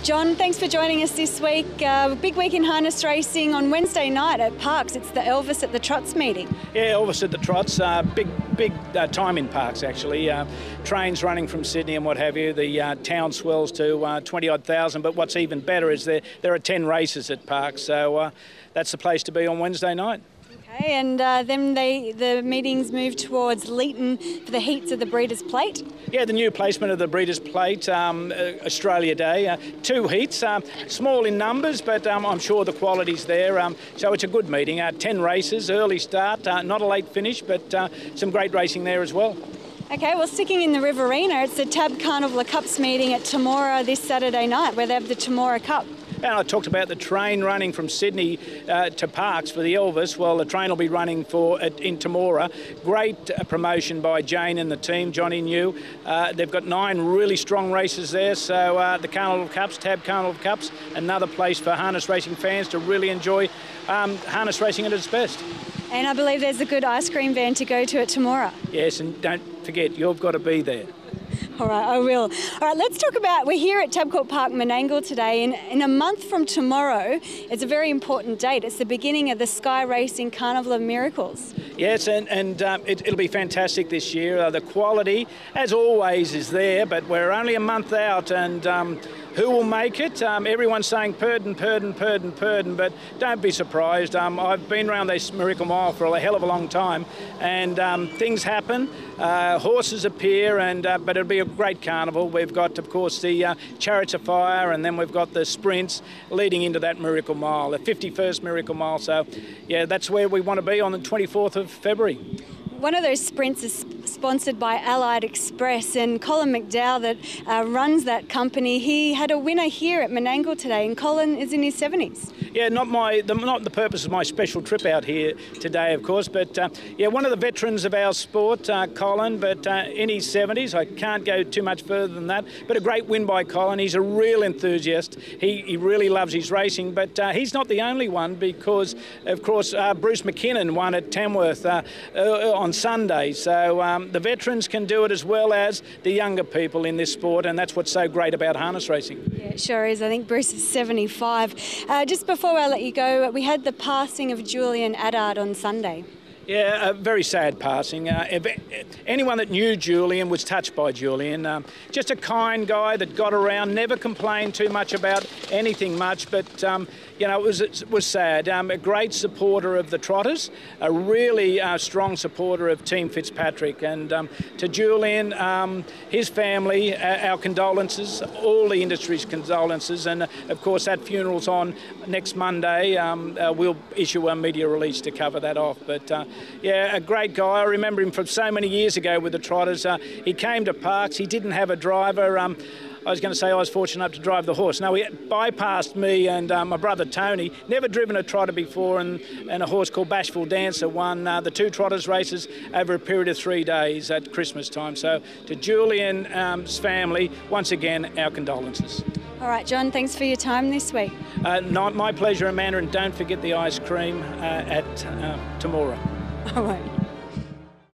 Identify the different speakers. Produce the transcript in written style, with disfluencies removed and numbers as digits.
Speaker 1: John, thanks for joining us this week. Big week in harness racing on Wednesday night at Parks. It's the Elvis at the Trots meeting.
Speaker 2: Yeah, Elvis at the Trots. Big time in Parks, actually. Trains running from Sydney and what have you. The town swells to 20-odd thousand, but what's even better is there are 10 races at Parks, so that's the place to be on Wednesday night.
Speaker 1: Okay, and then the meetings move towards Leeton for the heats of the Breeders' Plate.
Speaker 2: Yeah, the new placement of the Breeders' Plate, Australia Day. 2 heats, small in numbers, but I'm sure the quality's there. So it's a good meeting. 10 races, early start, not a late finish, but some great racing there as well.
Speaker 1: Okay, well, sticking in the Riverina, it's the Tab Carnival Cups meeting at Temora this Saturday night, where they have the Temora Cup.
Speaker 2: And I talked about the train running from Sydney to Parks for the Elvis. Well, the train will be running in Temora. Great promotion by Jane and the team, Johnny New. They've got 9 really strong races there. So the Carnival Cups, Tab Carnival Cups, another place for harness racing fans to really enjoy harness racing at its best.
Speaker 1: And I believe there's a good ice cream van to go to at Temora.
Speaker 2: Yes, and don't forget, you've got to be there.
Speaker 1: All right, I will. All right, let's talk about, we're here at Tabcorp Park Menangle today, and in a month from tomorrow, it's a very important date. It's the beginning of the Sky Racing Carnival of Miracles. Yes,
Speaker 2: and it'll be fantastic this year. The quality, as always, is there, but we're only a month out, and who will make it? Everyone's saying Purdon, but don't be surprised. I've been around this Miracle Mile for a hell of a long time, and things happen. Horses appear, but it'll be a great carnival. We've got, of course, the Chariots of Fire, and then we've got the sprints leading into that Miracle Mile, the 51st Miracle Mile. So, yeah, that's where we want to be on the 24th of February.
Speaker 1: One of those sprints is sponsored by Allied Express, and Colin McDowell that runs that company, he had a winner here at Menangle today, and Colin is in his 70s.
Speaker 2: Yeah, not the purpose of my special trip out here today, of course, but yeah, one of the veterans of our sport, Colin, but in his 70s. I can't go too much further than that, but a great win by Colin. He's a real enthusiast. He really loves his racing, but he's not the only one, because, of course, Bruce McKinnon won at Tamworth on Sunday. So the veterans can do it as well as the younger people in this sport, and that's what's so great about harness racing.
Speaker 1: Yeah, it sure is. I think Bruce is 75. Just before I let you go, we had the passing of Julian Addard on Sunday.
Speaker 2: Yeah, a very sad passing. Anyone that knew Julian was touched by Julian. Just a kind guy that got around, never complained too much about anything much, but you know, it was sad. A great supporter of the Trotters, a really strong supporter of Team Fitzpatrick. And to Julian, his family, our condolences, all the industry's condolences. And of course, that funeral's on next Monday. We'll issue a media release to cover that off. But yeah, a great guy. I remember him from so many years ago with the Trotters. He came to Parks. He didn't have a driver. I was going to say I was fortunate enough to drive the horse. No, he bypassed me and my brother Tony. Never driven a trotter before, and a horse called Bashful Dancer won the 2 Trotters races over a period of 3 days at Christmas time. So to Julian's family, once again, our condolences.
Speaker 1: All right, John, thanks for your time this week.
Speaker 2: My pleasure, Amanda, and don't forget the ice cream at Temora.
Speaker 1: All right.